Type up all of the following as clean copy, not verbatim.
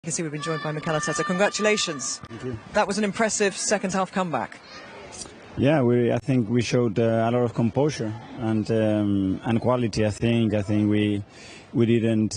You can see we've been joined by Mikel Arteta. Congratulations. Thank you. That was an impressive second half comeback. Yeah, I think we showed a lot of composure and quality. I think we didn't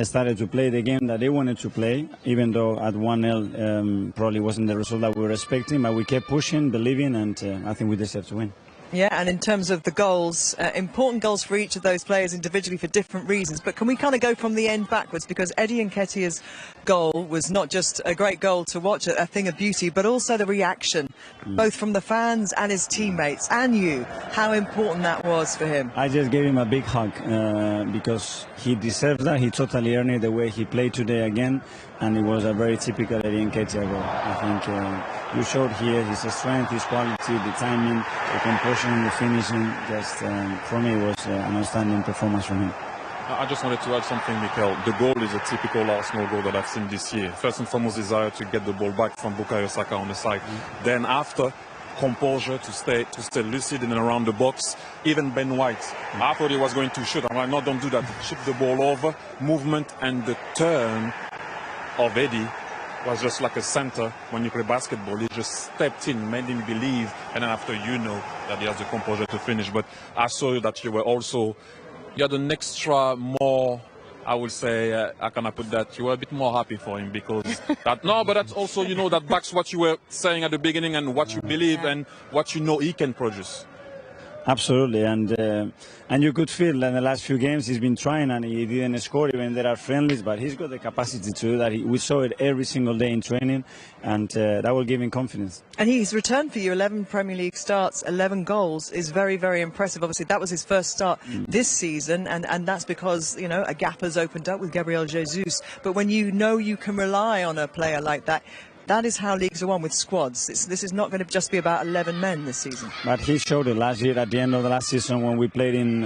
started to play the game that they wanted to play, even though at 1-0 probably wasn't the result that we were expecting. But we kept pushing, believing, and I think we deserve to win. Yeah, and in terms of the goals, important goals for each of those players individually for different reasons. But can we kind of go from the end backwards? Because Eddie Nketiah's goal was not just a great goal to watch, a thing of beauty, but also the reaction, both from the fans and his teammates and you, how important that was for him. I just gave him a big hug because he deserves that. He totally earned it the way he played today again, and it was a very typical Eddie Nketiah goal. I think you showed here his strength, his quality, the timing, the composure, the finishing. Just for me, it was an outstanding performance from him. I just wanted to add something, Mikel. The goal is a typical Arsenal goal that I've seen this year. First and foremost, desire to get the ball back from Bukayo Saka on the side. Then after, composure to stay lucid in and around the box. Even Ben White, I thought he was going to shoot. I'm like, no, don't do that. Chip the ball over. Movement and the turn of Eddie was just like a center when you play basketball. He just stepped in, made him believe, and then after you know that he has the composure to finish. But I saw that you had an extra more, I would say, how can I put that? You were a bit more happy for him because that, no, but that's also, you know, that backs what you were saying at the beginning and what you believe and what you know he can produce. Absolutely, and you could feel in the last few games he's been trying and he didn't score even there are friendlies, but he's got the capacity to do that. We saw it every single day in training, and that will give him confidence. And he's returned for you 11 Premier League starts, 11 goals is very, very impressive. Obviously, that was his first start this season, and that's because, you know, a gap has opened up with Gabriel Jesus. But when you know you can rely on a player like that, that is how leagues are won, with squads. This is not going to just be about 11 men this season. But he showed it last year at the end of the last season when we played in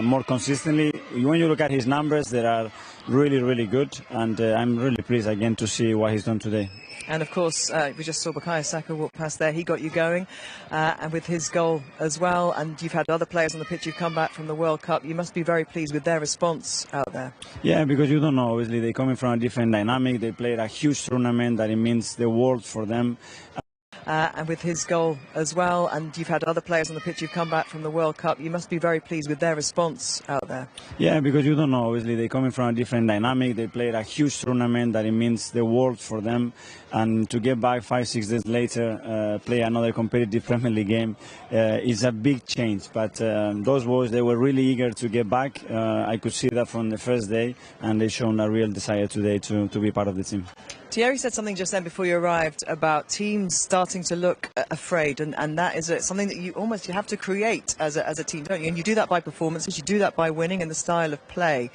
more consistently. When you look at his numbers, they are really, really good. And I'm really pleased again to see what he's done today. And of course, we just saw Bukayo Saka walk past there. He got you going, and with his goal as well. And you've had other players on the pitch who've come back from the World Cup. You must be very pleased with their response out there. Yeah, because you don't know. Obviously, they're coming from a different dynamic. They played a huge tournament that it means the world for them. And with his goal as well, and you've had other players on the pitch who've come back from the World Cup. You must be very pleased with their response out there. Yeah, because you don't know. Obviously, they're coming from a different dynamic. They played a huge tournament that it means the world for them. And to get back 5-6 days later, play another competitive Premier League game is a big change. But those boys, they were really eager to get back. I could see that from the first day, and they've shown a real desire today to be part of the team. Thierry said something just then before you arrived about teams starting to look afraid, and that is something that you have to create as a team, don't you? And you do that by performances, you do that by winning and the style of play.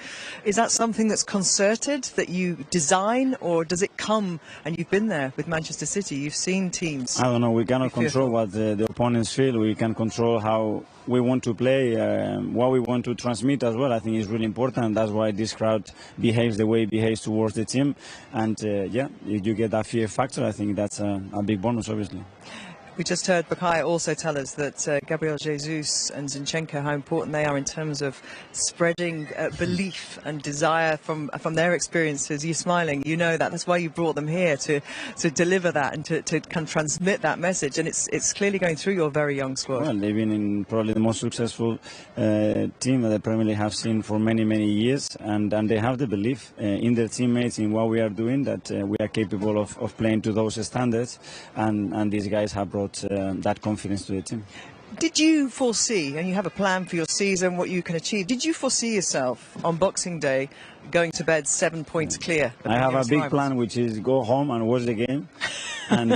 Is that something that's concerted, that you design, or does it come, and you've been there with Manchester City, you've seen teams? I don't know, we cannot control what the opponents feel. We can control how we want to play, what we want to transmit as well. I think is really important. That's why this crowd behaves the way it behaves towards the team. And yeah, if you get that fear factor, I think that's a big bonus, obviously. We just heard Bukayo also tell us that Gabriel Jesus and Zinchenko, how important they are in terms of spreading belief and desire from their experiences. You're smiling, you know that. That's why you brought them here, to deliver that and to kind of transmit that message. And it's clearly going through your very young squad. Well, they've been in probably the most successful team that the Premier League have seen for many, many years. And they have the belief in their teammates, in what we are doing, that we are capable of playing to those standards. And these guys have brought that confidence to the team. Did you foresee, and you have a plan for your season, what you can achieve, did you foresee yourself on Boxing Day going to bed 7 points clear? I have a big plan, which is go home and watch the game and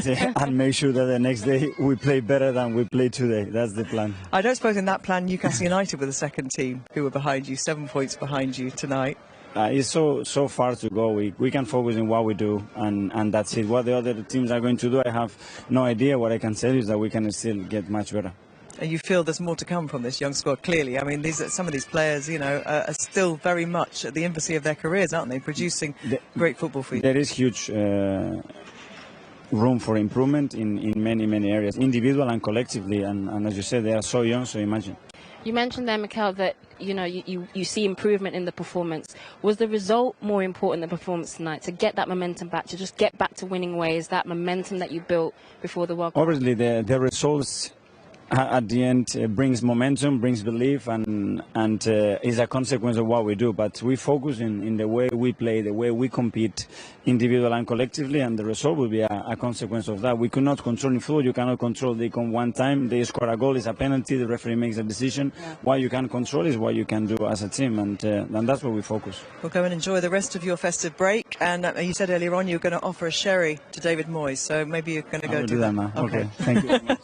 make sure that the next day we play better than we played today. That's the plan. I don't suppose in that plan Newcastle United were the second team who were behind you, 7 points behind you tonight. It's so far to go. We can focus on what we do, and that's it. What the other teams are going to do, I have no idea. What I can tell you is that we can still get much better. And you feel there's more to come from this young squad, clearly. I mean, some of these players, you know, are still very much at the infancy of their careers, aren't they? Producing great football for you. There is huge room for improvement in many, many areas, individual and collectively. And as you said, they are so young, so imagine. You mentioned there, Mikel, that you see improvement in the performance. Was the result more important than the performance tonight, to get that momentum back, to just get back to winning ways, that momentum that you built before the World Cup? Obviously, the results at the end brings momentum, brings belief, and is a consequence of what we do. But we focus in the way we play, the way we compete, individual and collectively, and the result will be a consequence of that. We could not control in football. You cannot control. They come one time, they score a goal, it's a penalty, the referee makes a decision. Yeah. What you can control is what you can do as a team, and that's where we focus. We'll go and enjoy the rest of your festive break. And you said earlier on you were going to offer a sherry to David Moyes, so maybe you're going to go do that now. Okay, thank you very much.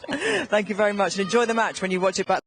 Thank you very much, and enjoy the match when you watch it back.